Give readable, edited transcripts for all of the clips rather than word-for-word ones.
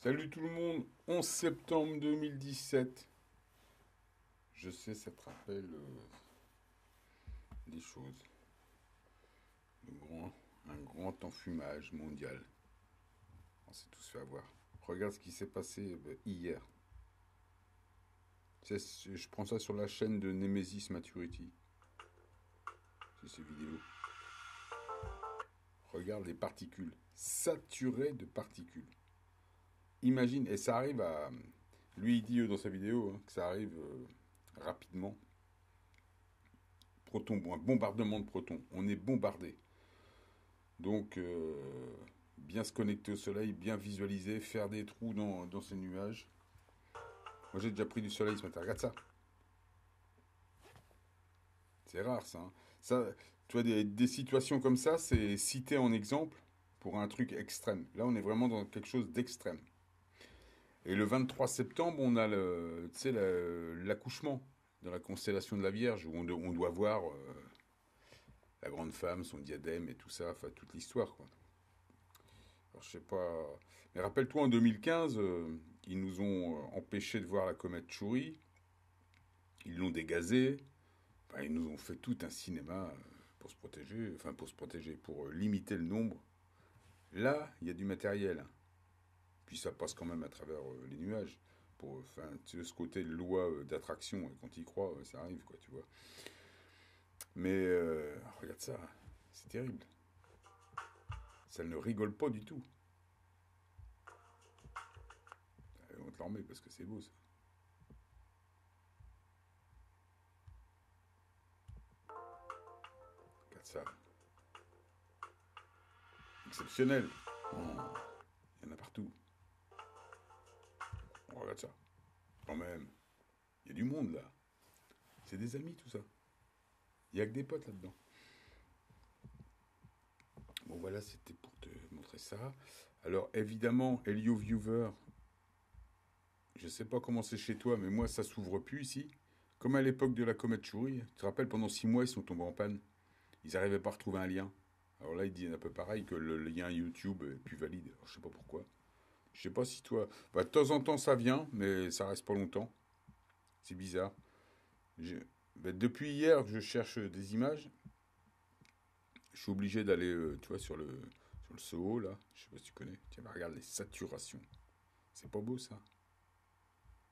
Salut tout le monde, 11 septembre 2017. Je sais, ça te rappelle des choses. Un grand enfumage mondial. On s'est tous fait avoir. Regarde ce qui s'est passé hier. Je prends ça sur la chaîne de Nemesis Maturity. C'est ces vidéos. Regarde les particules. Saturées de particules. Imagine, et ça arrive à... Lui, il dit dans sa vidéo que ça arrive rapidement. Protons, un bombardement de protons. On est bombardé. Donc, bien se connecter au soleil, bien visualiser, faire des trous dans ces nuages. Moi, j'ai déjà pris du soleil ce matin. Regarde ça. C'est rare, ça, hein. Ça, tu vois, des situations comme ça, c'est cité en exemple pour un truc extrême. Là, on est vraiment dans quelque chose d'extrême. Et le 23 septembre, on a tu sais, l'accouchement dans la constellation de la Vierge, où on doit voir la grande femme, son diadème et tout ça, enfin, toute l'histoire, quoi. Alors, je sais pas. Mais rappelle-toi, en 2015, ils nous ont empêchés de voir la comète Chury. Ils l'ont dégazée. Enfin, ils nous ont fait tout un cinéma pour se protéger. Enfin, pour se protéger, pour limiter le nombre. Là, il y a du matériel, hein. Puis ça passe quand même à travers les nuages. Enfin, tu sais, ce côté loi d'attraction, et quand il croit, ça arrive, quoi, tu vois. Mais regarde ça. C'est terrible. Ça ne rigole pas du tout. On te l'en remet parce que c'est beau, ça. Regarde ça. Exceptionnel. Oh, il y en a partout. On regarde ça. Quand même. Il y a du monde là. C'est des amis tout ça. Il y a que des potes là-dedans. Bon voilà, c'était pour te montrer ça. Alors évidemment, Helio Viewer, je sais pas comment c'est chez toi, mais moi ça s'ouvre plus ici. Comme à l'époque de la comète Chury. Tu te rappelles, pendant 6 mois, ils sont tombés en panne. Ils n'arrivaient pas à retrouver un lien. Alors là, ils disent un peu pareil, que le lien YouTube est plus valide. Alors, je sais pas pourquoi. Je sais pas si toi... Bah, de temps en temps, ça vient, mais ça reste pas longtemps. C'est bizarre. Bah, depuis hier que je cherche des images, je suis obligé d'aller, tu vois, sur le SEO, là. Je sais pas si tu connais. Tiens, bah, regarde les saturations. C'est pas beau, ça,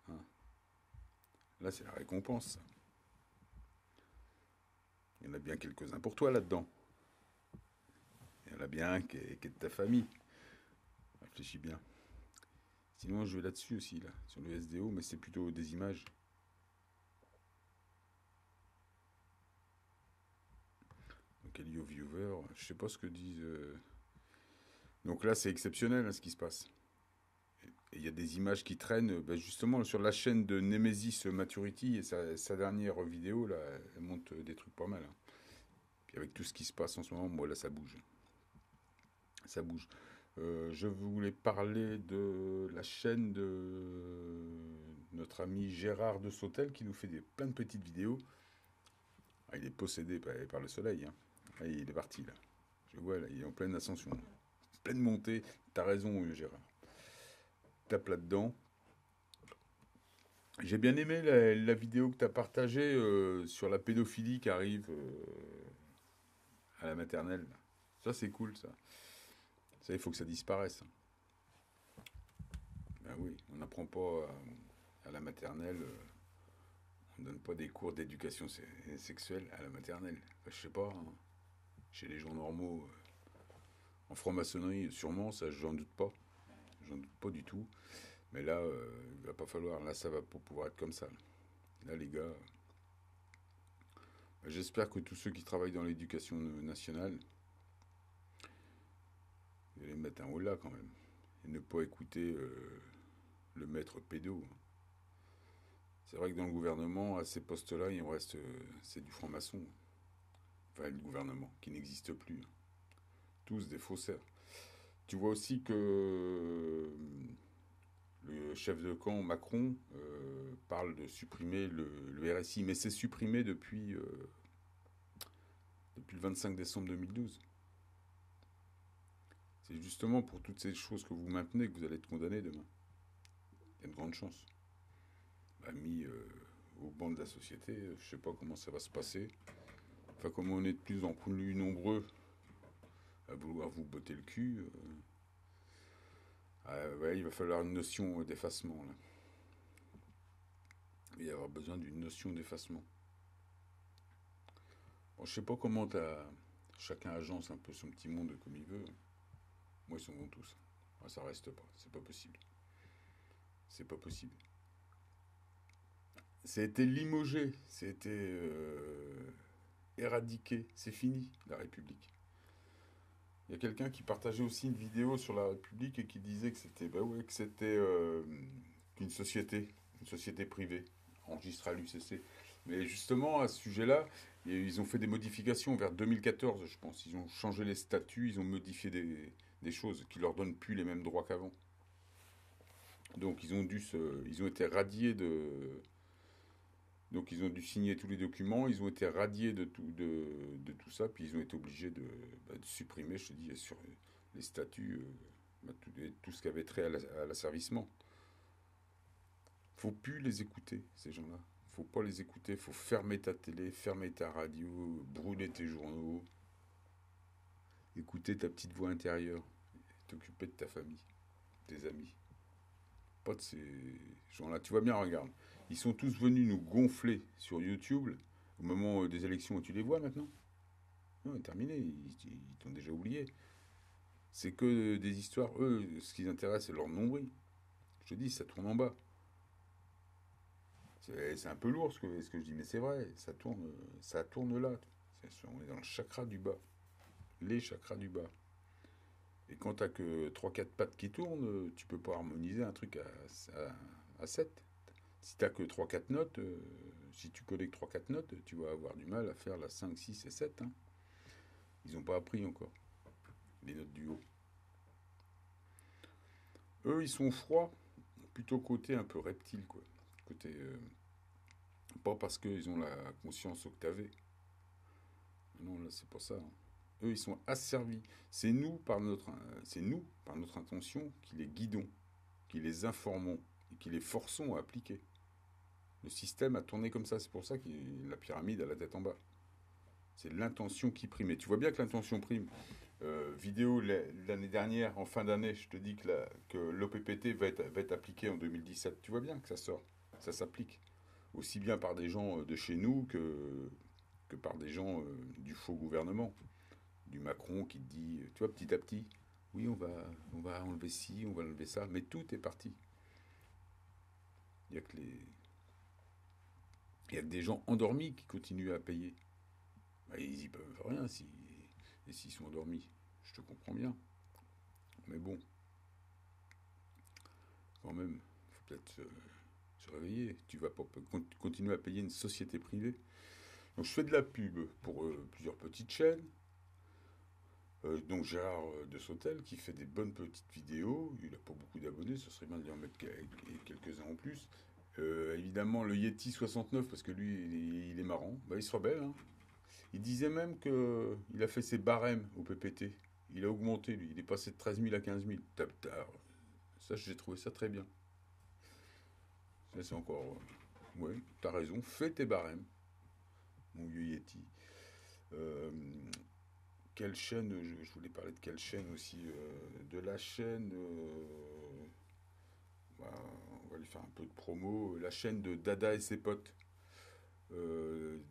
hein. Là, c'est la récompense, ça. Il y en a bien quelques-uns pour toi là-dedans. Il y en a bien qui est de ta famille. Réfléchis bien. Sinon, je vais là-dessus aussi, là, sur le SDO, mais c'est plutôt des images. Donc, Helio Viewer, je sais pas ce que disent. Donc là, c'est exceptionnel, hein, ce qui se passe. Et il y a des images qui traînent, bah, justement sur la chaîne de Nemesis Maturity, et sa dernière vidéo, là, elle monte des trucs pas mal, hein. Puis avec tout ce qui se passe en ce moment, moi là, ça bouge. Ça bouge. Je voulais parler de la chaîne de notre ami Gérard de Sautel qui nous fait plein de petites vidéos. Ah, il est possédé par le soleil, hein. Ah, il est parti là. Je vois là, il est en pleine ascension, pleine montée. T'as raison, Gérard. Tape là-dedans. J'ai bien aimé la vidéo que tu as partagée sur la pédophilie qui arrive à la maternelle. Ça, c'est cool, ça. Ça, il faut que ça disparaisse. Ben oui, on n'apprend pas à la maternelle, on ne donne pas des cours d'éducation sexuelle à la maternelle. Enfin, je sais pas, hein. Chez les gens normaux, en franc-maçonnerie, sûrement, ça, j'en doute pas. J'en doute pas du tout. Mais là, il va pas falloir. Là, ça va pas pouvoir être comme ça. Là, les gars, j'espère que tous ceux qui travaillent dans l'éducation nationale, vous allez mettre un haut là quand même. Et ne pas écouter le maître pédo. C'est vrai que dans le gouvernement, à ces postes-là, il en reste. C'est du franc-maçon. Enfin, le gouvernement, qui n'existe plus. Tous des faussaires. Tu vois aussi que le chef de camp Macron parle de supprimer le RSI, mais c'est supprimé depuis le 25 décembre 2012. C'est justement pour toutes ces choses que vous maintenez que vous allez être condamné demain. Il y a de grandes chances. Bah, mis au banc de la société, je sais pas comment ça va se passer. Enfin, comme on est de plus en plus nombreux à vouloir vous botter le cul, ouais, il va falloir une notion d'effacement, là. Il va y avoir besoin d'une notion d'effacement. Bon, je sais pas comment chacun agence un peu son petit monde comme il veut. Moi, ils s'en vont tous. Ah, ça reste pas. C'est pas possible. C'est pas possible. Ça a été limogé. Ça a été éradiqué. C'est fini, la République. Il y a quelqu'un qui partageait aussi une vidéo sur la République et qui disait que c'était bah ouais, que c'était une société privée, enregistrée à l'UCC. Mais justement, à ce sujet-là, ils ont fait des modifications vers 2014, je pense. Ils ont changé les statuts, ils ont modifié des choses qui leur donnent plus les mêmes droits qu'avant. Donc ils ont été radiés donc ils ont dû signer tous les documents, ils ont été radiés de tout ça, puis ils ont été obligés de supprimer, je te dis, sur les statuts, tout ce qui avait trait à l'asservissement. Faut plus les écouter, ces gens-là. Faut pas les écouter, faut fermer ta télé, fermer ta radio, brûler tes journaux, écouter ta petite voix intérieure, t'occuper de ta famille, tes amis. Pas de ces gens-là. Tu vois bien, regarde. Ils sont tous venus nous gonfler sur YouTube au moment des élections. Tu les vois maintenant? Non, terminé. Ils t'ont déjà oublié. C'est que des histoires. Eux, ce qui les intéresse, c'est leur nombril. Je te dis, ça tourne en bas. C'est un peu lourd ce que je dis, mais c'est vrai. Ça tourne là. On est dans le chakra du bas. Les chakras du bas. Et quand t'as que trois quatre pattes qui tournent, tu peux pas harmoniser un truc à 7. Si t'as que trois quatre notes, si tu connais que 3-4 notes, tu vas avoir du mal à faire la 5 6 et 7, hein. Ils n'ont pas appris encore, les notes du haut. Eux, ils sont froids, plutôt côté un peu reptile, quoi. Côté, pas parce qu'ils ont la conscience octavée. Non, là, c'est pas ça, hein. Eux, ils sont asservis. C'est nous, par notre intention, qui les guidons, qui les informons et qui les forçons à appliquer. Le système a tourné comme ça. C'est pour ça que la pyramide a la tête en bas. C'est l'intention qui prime. Et tu vois bien que l'intention prime. Vidéo l'année dernière, en fin d'année, je te dis que l'OPPT va être appliqué en 2017. Tu vois bien que ça sort. Ça s'applique. Aussi bien par des gens de chez nous que par des gens du faux gouvernement. Du Macron qui te dit, tu vois, petit à petit, oui, on va enlever ci, on va enlever ça. Mais tout est parti. Il n'y a que il y a que des gens endormis qui continuent à payer. Bah, ils y peuvent rien et s'ils sont endormis. Je te comprends bien. Mais bon, quand même, il faut peut-être se réveiller. Tu vas pas continuer à payer une société privée. Donc je fais de la pub pour plusieurs petites chaînes. Donc Gérard de Sautel qui fait des bonnes petites vidéos. Il n'a pas beaucoup d'abonnés, ça serait bien de lui en mettre quelques-uns en plus. Évidemment le Yeti 69 parce que lui il est marrant. Bah, il se rebelle, hein. Il disait même que il a fait ses barèmes au PPT. Il a augmenté, lui. Il est passé de 13 000 à 15 000. Ça, j'ai trouvé ça très bien. Ça, c'est encore. Ouais, t'as raison. Fais tes barèmes, mon vieux Yeti. Euh, Quelle chaîne je voulais parler de quelle chaîne aussi de la chaîne. Bah, on va lui faire un peu de promo. La chaîne de Dada et ses potes.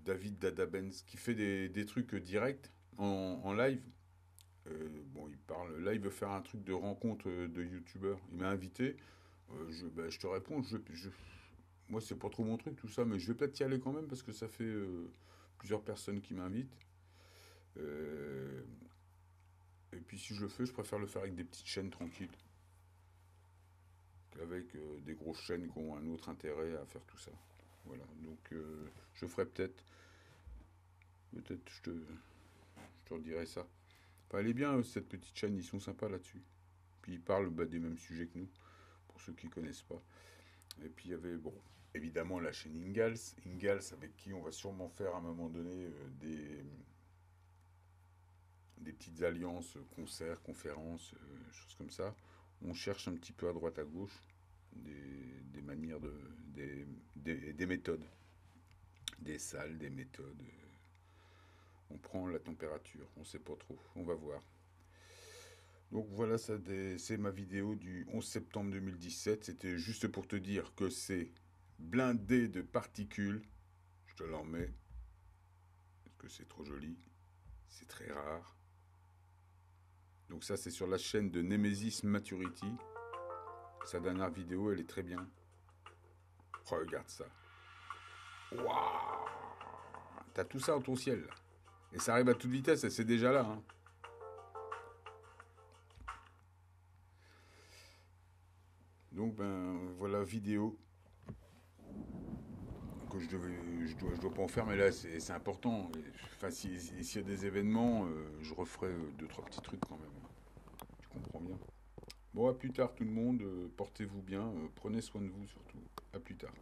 David Dada Benz, qui fait des trucs directs en live. Bon, il parle. Là, il veut faire un truc de rencontre de youtubeurs. Il m'a invité. Je te réponds. Moi, c'est pas trop mon truc, tout ça, mais je vais peut-être y aller quand même parce que ça fait plusieurs personnes qui m'invitent. Euh, et puis, si je le fais, je préfère le faire avec des petites chaînes tranquilles qu'avec des grosses chaînes qui ont un autre intérêt à faire tout ça. Voilà. Donc, je ferai peut-être. Peut-être, je te redirai ça. Enfin, elle est bien, cette petite chaîne. Ils sont sympas là-dessus. Puis, ils parlent des mêmes sujets que nous, pour ceux qui connaissent pas. Et puis il y avait, bon, évidemment la chaîne Ingalls. Ingalls avec qui on va sûrement faire à un moment donné des petites alliances, concerts, conférences, choses comme ça. On cherche un petit peu à droite à gauche. des manières des méthodes, des salles, des méthodes. On prend la température, on sait pas trop, on va voir. Donc voilà, c'est ma vidéo du 11 septembre 2017. C'était juste pour te dire que c'est blindé de particules. Je te l'en mets, parce que c'est trop joli. C'est très rare. Donc ça, c'est sur la chaîne de Nemesis Maturity. Sa dernière vidéo, elle est très bien. Regarde ça. Waouh! T'as tout ça dans ton ciel, là. Et ça arrive à toute vitesse, et c'est déjà là, hein. Donc, ben, voilà, vidéo que je dois pas en faire, mais là, c'est important. Enfin, s'il y a des événements, je referai deux, trois petits trucs quand même. Tu comprends bien. Bon, à plus tard tout le monde, portez-vous bien, prenez soin de vous surtout. À plus tard.